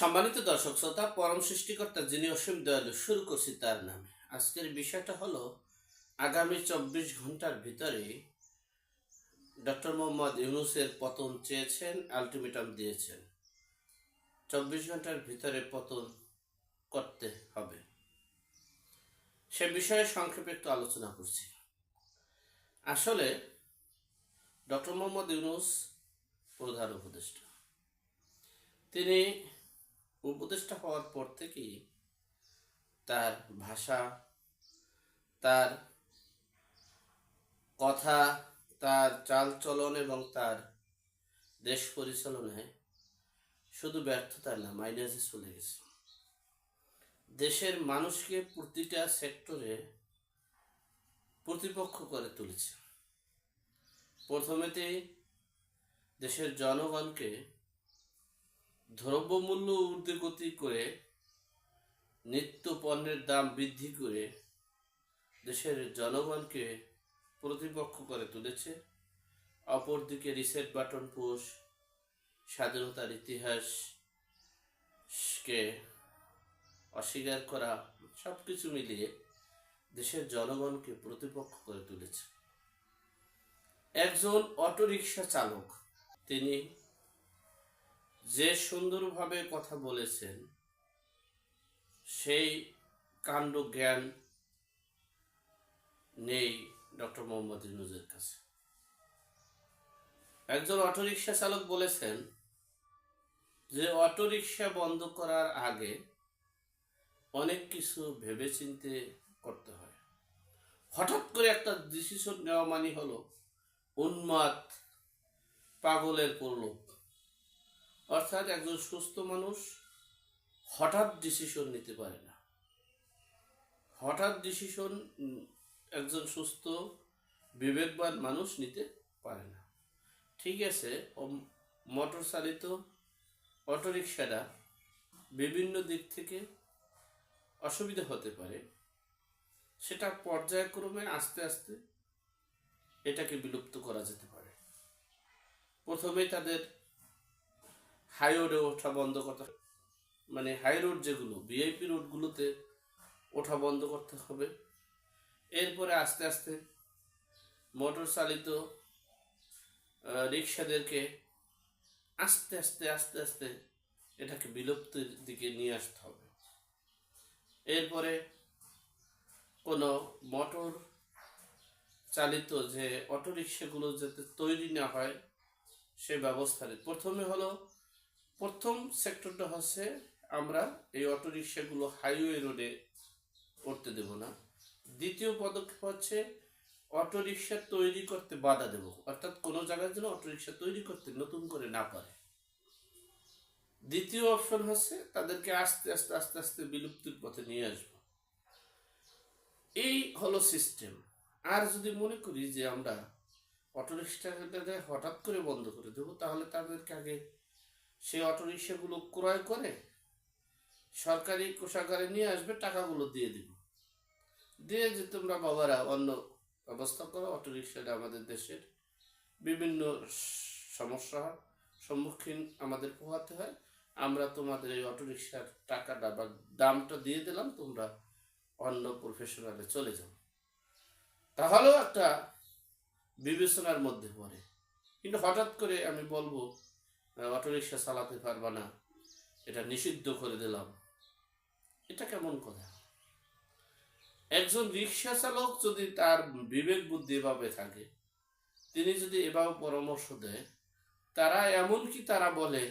সম্মানিত দর্শক শ্রোতা, পরম সৃষ্টিকর্তা যিনি অসীম দয়ালু, শুরু করছি তার নামে। আজকের বিষয়টা হলো আগামী 24 ঘন্টার ভিতরে ডক্টর মোহাম্মদ ইউনূসের পতন চেয়েছেন, আলটিমেটাম দিয়েছেন। 24 ঘন্টার ভিতরে পতন করতে হবে, সে বিষয়ে সংক্ষেপে একটু আলোচনা করছি। আসলে ডক্টর মোহাম্মদ ইউনূস প্রধান উপদেষ্টা। তিনি উপদেষ্টা হওয়ার পর থেকেই তার ভাষা, তার কথা, তার চালচলন এবং তার দেশ পরিচালনায় শুধু ব্যর্থতা না, মাইনাসে চলে গেছে। দেশের মানুষকে প্রতিটা সেক্টরে প্রতিপক্ষ করে তুলেছে। প্রথমেতেই দেশের জনগণকে দ্রব্যমূল্য ঊর্ধ্বগতি করে, নিত্য পণ্যের দাম বৃদ্ধি করে দেশের জনগণকে প্রতিপক্ষ করে তুলেছে। অপরদিকে রিসেট বাটন পুশ, স্বাধীনতার ইতিহাসকে অস্বীকার করা, সব কিছু মিলিয়ে দেশের জনগণকে প্রতিপক্ষ করে তুলেছে। একজন অটোরিকশা চালক, তিনি যে সুন্দরভাবে কথা বলেছেন, সেই কাণ্ড জ্ঞান নেই ডক্টর মোহাম্মদ ইউনূসের কাছে। একজন অটোরিকশা চালক বলেছেন যে অটোরিকশা বন্ধ করার আগে অনেক কিছু ভেবেচিন্তে করতে হয়। হঠাৎ করে একটা ডিসিশন নেওয়া মানে হলো উন্মাদ, পাগলের প্রলোভ। অর্থাৎ একজন সুস্থ মানুষ হঠাৎ ডিসিশন নিতে পারে না। হঠাৎ ডিসিশন একজন সুস্থ বিবেকবান মানুষ নিতে পারে না। ঠিক আছে, মোটর চালিত অটোরিকশাটা বিভিন্ন দিক থেকে অসুবিধা হতে পারে, সেটা পর্যায়ক্রমে আস্তে আস্তে এটাকে বিলুপ্ত করা যেতে পারে। প্রথমে তাদের হাইরোডে ওঠা বন্ধ করতে, মানে হাই রোড যেগুলো ভিআইপি রোডগুলোতে ওঠা বন্ধ করতে হবে। এরপরে আস্তে আস্তে মোটর চালিত রিক্সাদেরকে আস্তে আস্তে আস্তে আস্তে এটাকে বিলুপ্তির দিকে নিয়ে আসতে হবে। এরপরে কোনো মোটর চালিত যে অটোরিক্সাগুলো যাতে তৈরি না হয় সে ব্যবস্থা নেই। প্রথম সেক্টরটা হচ্ছে আমরা এই অটোরিক্সাগুলো হাইওয়ে রোডে করতে দেব না। দ্বিতীয় পদক্ষেপ হচ্ছে অটোরিক্সা তৈরি করতে বাধা দেব, অর্থাৎ কোনো জায়গার জন্য অটোরিক্সা তৈরি করতে নতুন করে না পারে। দ্বিতীয় অপশন হচ্ছে তাদেরকে আস্তে আস্তে আস্তে আস্তে বিলুপ্তির পথে নিয়ে আসব। এই হলো সিস্টেম। আর যদি মনে করি যে আমরা অটোরিক্সাটাকে হঠাৎ করে বন্ধ করে দেবো, তাহলে তাদেরকে আগে সেই অটোরিক্সাগুলো ক্রয় করে সরকারি কোষাগারে নিয়ে আসবে, টাকাগুলো দিয়ে দিব, দিয়ে যে তোমরা বাবারা অন্য ব্যবস্থা করো। অটোরিক্সাটা আমাদের দেশের বিভিন্ন সমস্যার সম্মুখীন আমাদের পোহাতে হয়, আমরা তোমাদের এই অটোরিক্সার টাকাটা বা দামটা দিয়ে দিলাম, তোমরা অন্য প্রফেশনালে চলে যাও। তাহলেও একটা বিবেচনার মধ্যে পড়ে। কিন্তু হঠাৎ করে আমি বলবো অটোরিক্সা চালাতে পারবা না, এটা নিষিদ্ধ করে দিলাম, এটা কেমন কথা? একজন রিক্সা চালক যদি তার বিবেক বুদ্ধি এভাবে থাকে, তিনি যদি এভাবে পরামর্শ দেয়, তারা বলে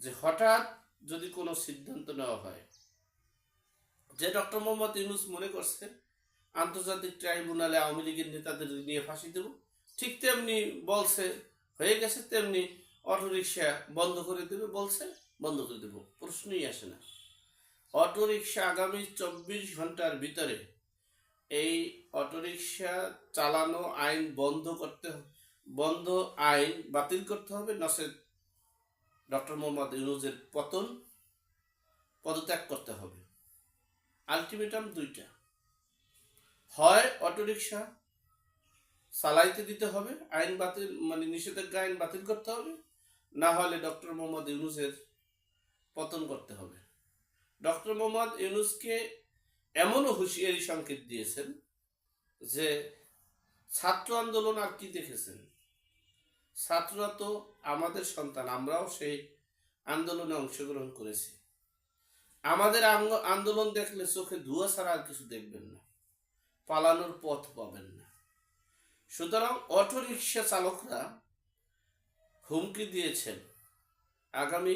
যে হঠাৎ যদি কোনো সিদ্ধান্ত নেওয়া হয়, যে ডক্টর মোহাম্মদ ইউনূস মনে করছে আন্তর্জাতিক ট্রাইব্যুনালে আওয়ামী লীগের নেতাদের নিয়ে ফাঁসি দেব, ঠিক তেমনি বলছে হয়ে গেছে, তেমনি অটোরিক্সা বন্ধ করে দেবে বলছে, বন্ধ করে দেব, প্রশ্নই আসে না। অটোরিক্সা আগামী 24 ঘন্টার ভিতরে এই অটোরিক্সা চালানো আইন বন্ধ আইন বাতিল করতে হবে, নচেত ডক্টর মোহাম্মদ ইউনূসের পদত্যাগ করতে হবে। আলটিমেটাম দুইটা, হয় অটোরিক্সা চালাইতে দিতে হবে, আইন বাতিল মানে নিষেধাজ্ঞা আইন বাতিল করতে হবে, না হলে ডক্টর মোহাম্মদ ইউনূসের পতন করতে হবে। ডক্টর মোহাম্মদ ইউনূসকে এমনও হুঁশিয়ারি সংকেত দিয়েছেন যে ছাত্র আন্দোলন আর কি দেখেছেন, ছাত্ররা তো আমাদের সন্তান, আমরাও সেই আন্দোলনে অংশগ্রহণ করেছি। আমাদের আন্দোলন দেখলে চোখে ধোঁয়া ছাড়া আর কিছু দেখবেন না, পালানোর পথ পাবেন না। সুতরাং অটোরিকশা চালকরা হুমকি দিয়েছেন আগামী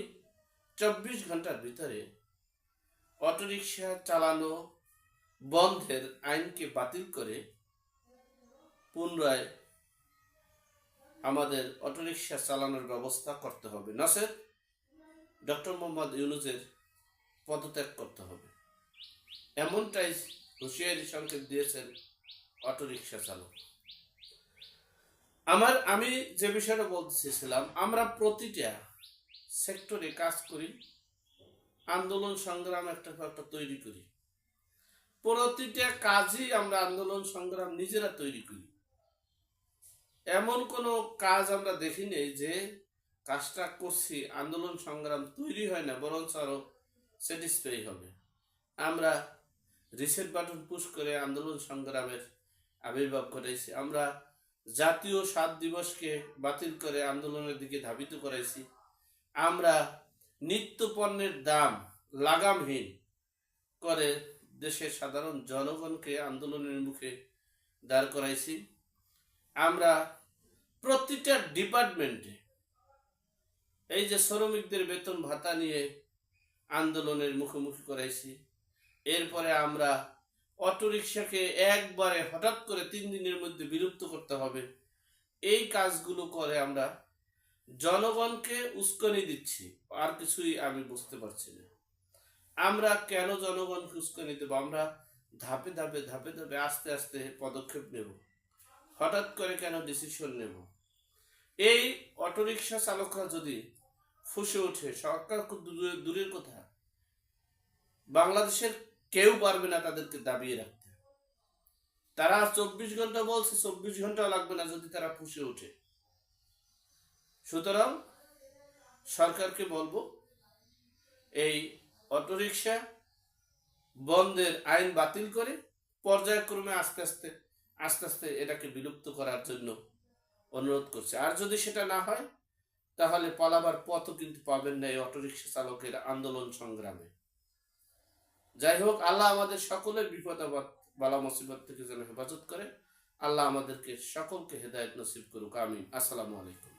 24 ঘন্টার ভিতরে অটোরিকশা চালানো বন্ধের আইনকে বাতিল করে পুনরায় আমাদের অটোরিকশা চালানোর ব্যবস্থা করতে হবে, নচেৎ ডক্টর মোহাম্মদ ইউনূসের পদত্যাগ করতে হবে। এমনটাই হুঁশিয়ারি সংকেত দিয়েছেন অটোরিকশা চালক। আমি যে বিষয়টা বলতে চেয়েছিলাম, আমরা প্রতিটা সেক্টরে কাজ করি, আন্দোলন সংগ্রাম একটা তৈরি করি, প্রতিটা কাজই আমরা আন্দোলন সংগ্রাম নিজেরা তৈরি করি। এমন কোনো কাজ আমরা দেখি নেই যে কাজটা করছি আন্দোলন সংগ্রাম তৈরি হয় না, বরঞ্চ আরো স্যাটিসফাই হবে। আমরা রিসেট বাটন পুশ করে আন্দোলন সংগ্রামের আবির্ভাব ঘটাইছি। আমরা জাতীয় 7 দিবসকে বাতিল করে আন্দোলনের দিকে ধাবিত করাইছি। আমরা নিত্য পণ্যের দাম লাগামহীন করে দেশের সাধারণ জনগণকে আন্দোলনের মুখে দাঁড় করাইছি। আমরা প্রতিটা ডিপার্টমেন্টে এই যে শ্রমিকদের বেতন ভাতা নিয়ে আন্দোলনের মুখোমুখি করাইছি। এরপরে আমরা অটোরিকশাকে একবারে হঠাৎ করে 3 দিনের মধ্যে বিলুপ্ত করতে হবে, এই কাজগুলো করে আমরা জনগণকে উস্কানি দিচ্ছি। আর কিছুই আমি বুঝতে পারছি না, আমরা কেন জনগণকে উস্কানি দেব? আমরা ধাপে ধাপে ধাপে ধাপে আস্তে আস্তে পদক্ষেপ নেব, হঠাৎ করে কেন ডিসিশন নেব? এই অটোরিকশা চালকরা যদি ফুসে ওঠে, সরকার দূরের কথা, বাংলাদেশের কেউ পারবে না তাদেরকে দাবিয়ে রাখতে। তারা 24 ঘন্টা বলছে, 24 ঘন্টা লাগবে না যদি তারা ফুসে ওঠে। সুতরাং সরকারকে বলবো, এই অটোরিকশা বন্ধের আইন বাতিল করে পর্যায়ক্রমে আস্তে আস্তে এটাকে বিলুপ্ত করার জন্য অনুরোধ করছে। আর যদি সেটা না হয় তাহলে পালাবার পথও কিন্তু পাবেন না এই অটোরিকশা চালকের আন্দোলন সংগ্রামে। যাই হোক, আল্লাহ আমাদের সকলের বিপদ আপদ বালা মুসিবত থেকে যেন হেফাজত করে। আল্লাহ আমাদেরকে সকলকে হেদায়েত নসিব করুক, আমিন। আসসালামু আলাইকুম।